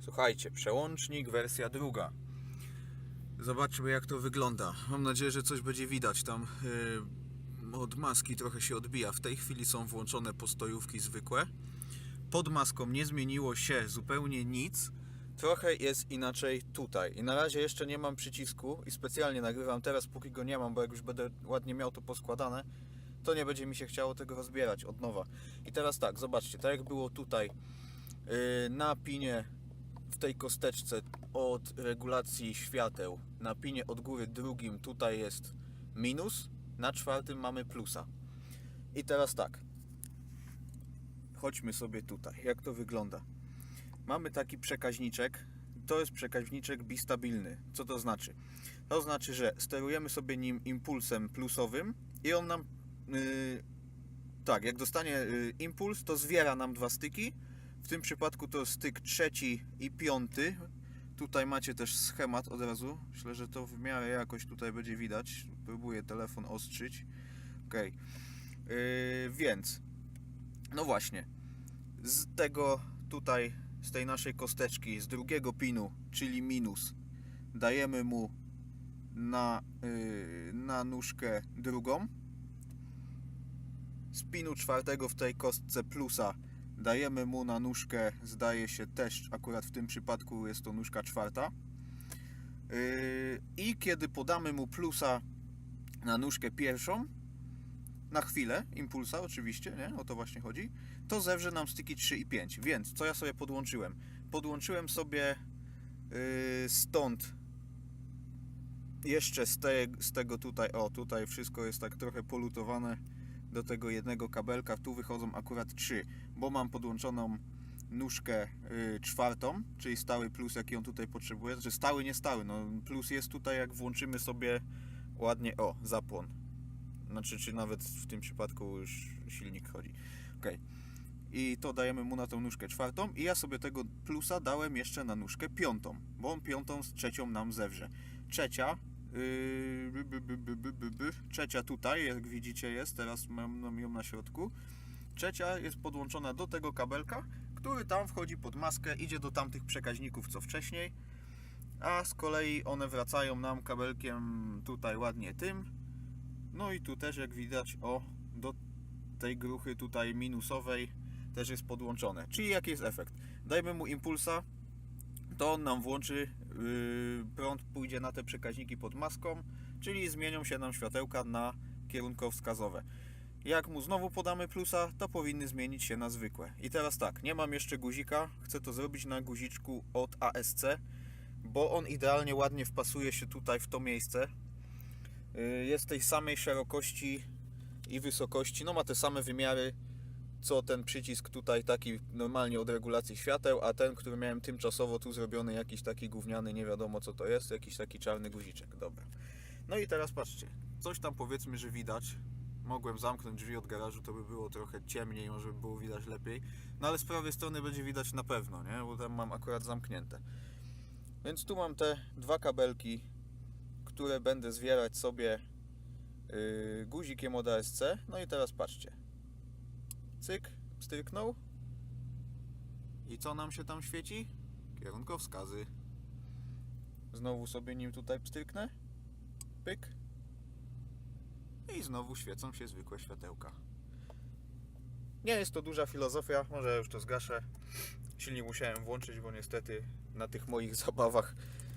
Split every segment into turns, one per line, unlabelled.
Słuchajcie, przełącznik wersja druga. Zobaczmy, jak to wygląda. Mam nadzieję, że coś będzie widać. Tam od maski trochę się odbija. W tej chwili są włączone postojówki zwykłe. Pod maską nie zmieniło się zupełnie nic. Trochę jest inaczej tutaj. I na razie jeszcze nie mam przycisku i specjalnie nagrywam teraz, póki go nie mam, bo jak już będę ładnie miał to poskładane, to nie będzie mi się chciało tego rozbierać od nowa. I teraz tak, zobaczcie, tak jak było tutaj na pinie w tej kosteczce od regulacji świateł, na pinie od góry drugim tutaj jest minus, na czwartym mamy plusa. I teraz tak, chodźmy sobie tutaj, jak to wygląda. Mamy taki przekaźniczek, to jest przekaźniczek bistabilny. Co to znaczy? To znaczy, że sterujemy sobie nim impulsem plusowym i on nam, tak, jak dostanie impuls, to zwiera nam dwa styki. W tym przypadku to styk trzeci i piąty. Tutaj macie też schemat od razu. Myślę, że to w miarę jakoś tutaj będzie widać. Próbuję telefon ostrzyć. Ok. Więc, no właśnie, z tego tutaj, z tej naszej kosteczki, z drugiego pinu, czyli minus, dajemy mu na nóżkę drugą. Z pinu czwartego w tej kostce plusa dajemy mu na nóżkę, zdaje się też, akurat w tym przypadku jest to nóżka czwarta. I kiedy podamy mu plusa na nóżkę pierwszą, na chwilę, impulsa oczywiście, nie? O to właśnie chodzi, to zewrze nam styki 3 i 5. Więc co ja sobie podłączyłem? Podłączyłem sobie stąd jeszcze z tego tutaj, o tutaj wszystko jest tak trochę polutowane, do tego jednego kabelka, tu wychodzą akurat 3, bo mam podłączoną nóżkę czwartą, czyli stały plus, jaki on tutaj potrzebuje, znaczy stały, nie stały, no plus jest tutaj, jak włączymy sobie ładnie, o, zapłon, znaczy, czy nawet w tym przypadku już silnik chodzi, ok, i to dajemy mu na tą nóżkę czwartą i ja sobie tego plusa dałem jeszcze na nóżkę piątą, bo on piątą z trzecią nam zewrze. Trzecia trzecia tutaj, jak widzicie jest, teraz mam ją na środku. Trzecia jest podłączona do tego kabelka, który tam wchodzi pod maskę, idzie do tamtych przekaźników co wcześniej, a z kolei one wracają nam kabelkiem tutaj ładnie tym. No i tu też, jak widać, o, do tej gruchy tutaj minusowej też jest podłączone. Czyli jaki jest efekt? Dajmy mu impulsa, to on nam włączy, prąd pójdzie na te przekaźniki pod maską, czyli zmienią się nam światełka na kierunkowskazowe. Jak mu znowu podamy plusa, to powinny zmienić się na zwykłe. I teraz tak, nie mam jeszcze guzika, chcę to zrobić na guziczku od ASC, bo on idealnie ładnie wpasuje się tutaj w to miejsce. Jest tej samej szerokości i wysokości, no ma te same wymiary co ten przycisk tutaj taki normalnie od regulacji świateł, a ten, który miałem tymczasowo tu zrobiony jakiś taki gówniany, nie wiadomo co to jest, jakiś taki czarny guziczek, dobra. No i teraz patrzcie, coś tam powiedzmy, że widać. Mogłem zamknąć drzwi od garażu, to by było trochę ciemniej, może by było widać lepiej. No ale z prawej strony będzie widać na pewno, nie? Bo tam mam akurat zamknięte. Więc tu mam te dwa kabelki, które będę zwierać sobie guzikiem od ASC. No i teraz patrzcie. Cyk, stryknął. I co nam się tam świeci? Kierunkowskazy. Znowu sobie nim tutaj pstryknę. Pyk. I znowu świecą się zwykłe światełka. Nie jest to duża filozofia, może już to zgaszę. Silnik musiałem włączyć, bo niestety na tych moich zabawach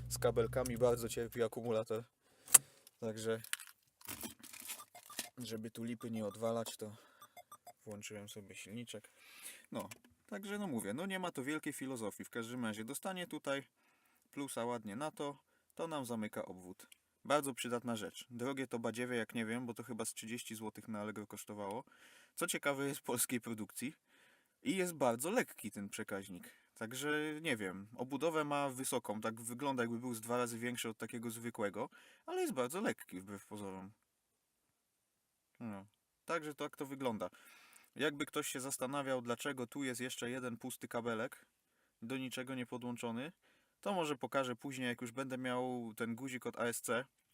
z kabelkami bardzo cierpi akumulator. Także, żeby tu lipy nie odwalać, to włączyłem sobie silniczek. No, także no mówię, no nie ma to wielkiej filozofii. W każdym razie dostanie tutaj plusa ładnie na to, to nam zamyka obwód. Bardzo przydatna rzecz. Drogie to badziewie, jak nie wiem, bo to chyba z 30 zł na Allegro kosztowało. Co ciekawe, jest polskiej produkcji i jest bardzo lekki ten przekaźnik. Także nie wiem, obudowę ma wysoką, tak wygląda jakby był z 2 razy większy od takiego zwykłego, ale jest bardzo lekki wbrew pozorom. No. Także tak to wygląda. Jakby ktoś się zastanawiał, dlaczego tu jest jeszcze jeden pusty kabelek, do niczego nie podłączony, to może pokażę później, jak już będę miał ten guzik od ASC.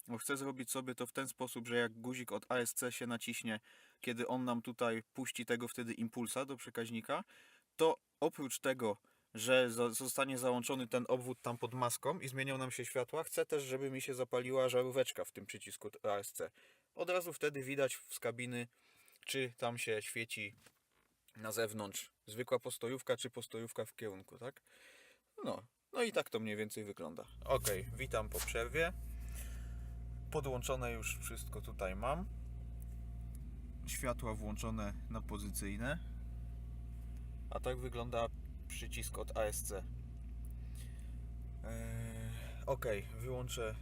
Bo chcę zrobić sobie to w ten sposób, że jak guzik od ASC się naciśnie, kiedy on nam tutaj puści tego wtedy impulsa do przekaźnika, to oprócz tego że zostanie załączony ten obwód tam pod maską i zmienią nam się światła. Chcę też, żeby mi się zapaliła żaróweczka w tym przycisku ASC. Od razu wtedy widać z kabiny, czy tam się świeci na zewnątrz zwykła postojówka, czy postojówka w kierunku, tak? No i tak to mniej więcej wygląda. Ok, witam po przerwie. Podłączone już wszystko tutaj mam. Światła włączone na pozycyjne. A tak wygląda przycisk od ASC. Ok, wyłączę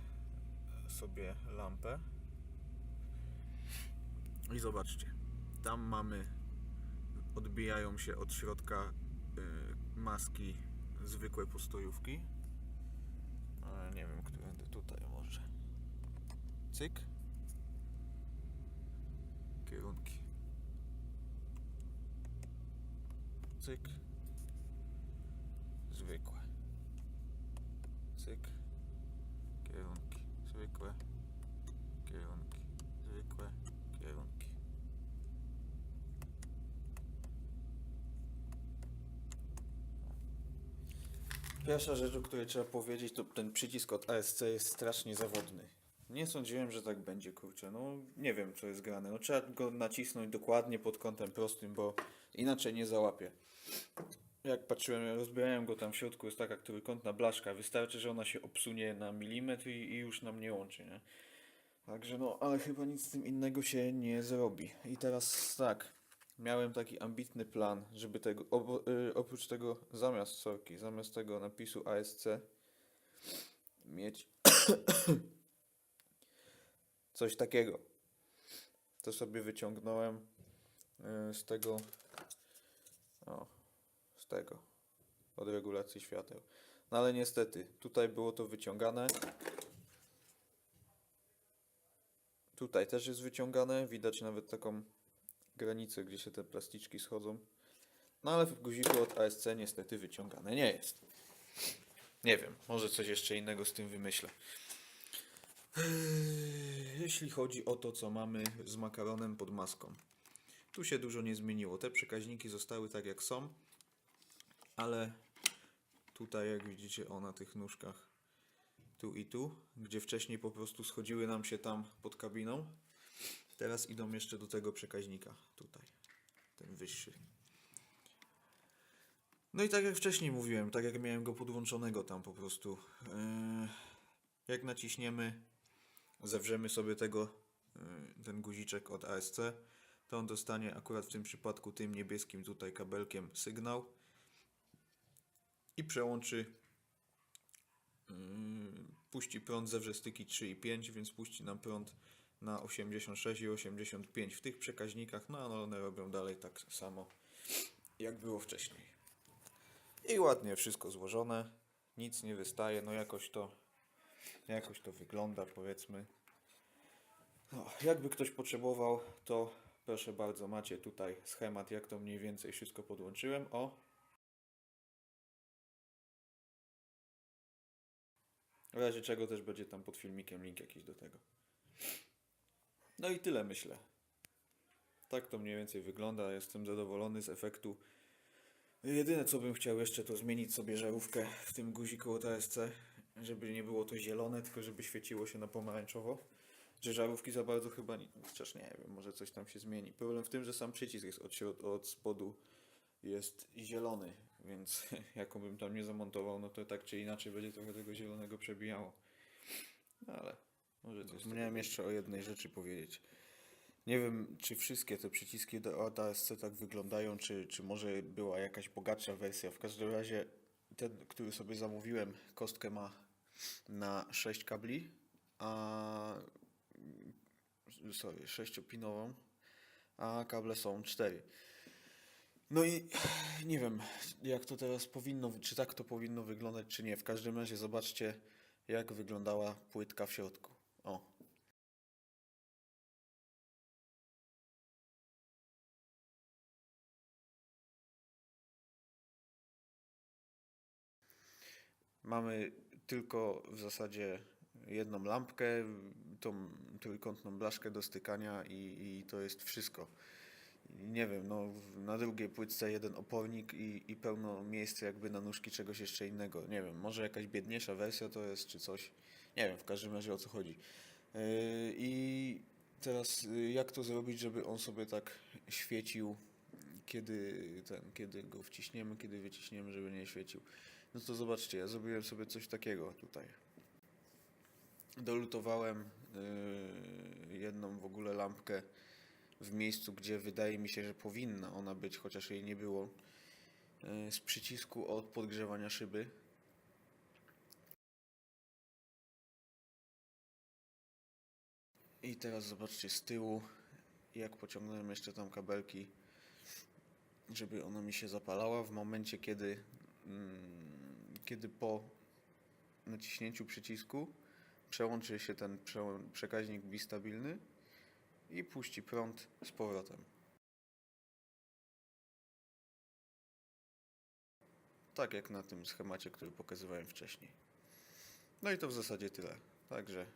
sobie lampę. I zobaczcie. Tam mamy, odbijają się od środka maski zwykłe postojówki. Nie wiem, którędy tutaj może. Cyk. Kierunki. Cyk. Zwykłe. Cyk. Kierunki. Zwykłe. Kierunki. Zwykłe. Kierunki. Pierwsza rzecz, o której trzeba powiedzieć, to ten przycisk od ASC jest strasznie zawodny. Nie sądziłem, że tak będzie, kurczę. No nie wiem, co jest grane. No trzeba go nacisnąć dokładnie pod kątem prostym, bo inaczej nie załapie. Jak patrzyłem, rozbierałem go tam w środku, jest taka trójkątna blaszka. Wystarczy, że ona się obsunie na milimetr i już nam nie łączy, nie? Także no, ale chyba nic z tym innego się nie zrobi. I teraz tak, miałem taki ambitny plan, żeby tego, oprócz tego, zamiast tego napisu ASC mieć coś takiego. To sobie wyciągnąłem z tego, od regulacji świateł. No ale niestety, tutaj było to wyciągane. Tutaj też jest wyciągane, widać nawet taką granicę, gdzie się te plasticzki schodzą. No ale w guziku od ASC niestety wyciągane nie jest. Nie wiem, może coś jeszcze innego z tym wymyślę. Jeśli chodzi o to, co mamy z makaronem pod maską. Tu się dużo nie zmieniło. Te przekaźniki zostały tak jak są, ale tutaj jak widzicie na tych nóżkach tu i tu, gdzie wcześniej po prostu schodziły nam się tam pod kabiną, teraz idą jeszcze do tego przekaźnika tutaj, ten wyższy. No i tak jak wcześniej mówiłem, tak jak miałem go podłączonego tam po prostu, jak naciśniemy, zawrzemy sobie ten guziczek od ASC, to on dostanie akurat w tym przypadku tym niebieskim tutaj kabelkiem sygnał i przełączy, puści prąd, zewrze styki 3 i 5, więc puści nam prąd na 86 i 85 w tych przekaźnikach, no ale one robią dalej tak samo jak było wcześniej. I ładnie wszystko złożone, nic nie wystaje, no jakoś to wygląda, powiedzmy. No, jakby ktoś potrzebował, to proszę bardzo, macie tutaj schemat, jak to mniej więcej wszystko podłączyłem. W razie czego też będzie tam pod filmikiem link jakiś do tego. No i tyle, myślę. Tak to mniej więcej wygląda, jestem zadowolony z efektu. Jedyne co bym chciał jeszcze, to zmienić sobie żarówkę w tym guziku od ASC, żeby nie było to zielone, tylko żeby świeciło się na pomarańczowo. Że żarówki za bardzo chyba nie, chociaż nie wiem, może coś tam się zmieni. Problem w tym, że sam przycisk jest od spodu jest zielony, więc jaką bym tam nie zamontował, no to tak czy inaczej będzie trochę tego zielonego przebijało. No ale może coś. Zapomniałem jeszcze o jednej rzeczy powiedzieć. Nie wiem, czy wszystkie te przyciski do ASC tak wyglądają, czy może była jakaś bogatsza wersja. W każdym razie ten, który sobie zamówiłem, kostkę ma na 6 kabli, a 6-pinową, a kable są 4. No i nie wiem, jak to teraz powinno, czy tak to powinno wyglądać, czy nie. W każdym razie zobaczcie, jak wyglądała płytka w środku. Mamy tylko w zasadzie jedną lampkę, tą trójkątną blaszkę do stykania i to jest wszystko. Nie wiem, no na drugiej płytce jeden opornik i pełno miejsca jakby na nóżki czegoś jeszcze innego. Nie wiem, może jakaś biedniejsza wersja to jest, czy coś. Nie wiem, w każdym razie o co chodzi. I teraz jak to zrobić, żeby on sobie tak świecił, kiedy go wciśniemy, kiedy wyciśniemy, żeby nie świecił. No to zobaczcie, ja zrobiłem sobie coś takiego tutaj. Dolutowałem jedną w ogóle lampkę w miejscu, gdzie wydaje mi się, że powinna ona być, chociaż jej nie było, z przycisku od podgrzewania szyby. I teraz zobaczcie z tyłu, jak pociągnąłem jeszcze tam kabelki, żeby ona mi się zapalała w momencie, kiedy po naciśnięciu przycisku przełączy się ten przekaźnik bistabilny i puści prąd z powrotem. Tak jak na tym schemacie, który pokazywałem wcześniej. No i to w zasadzie tyle. Także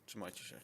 trzymajcie się.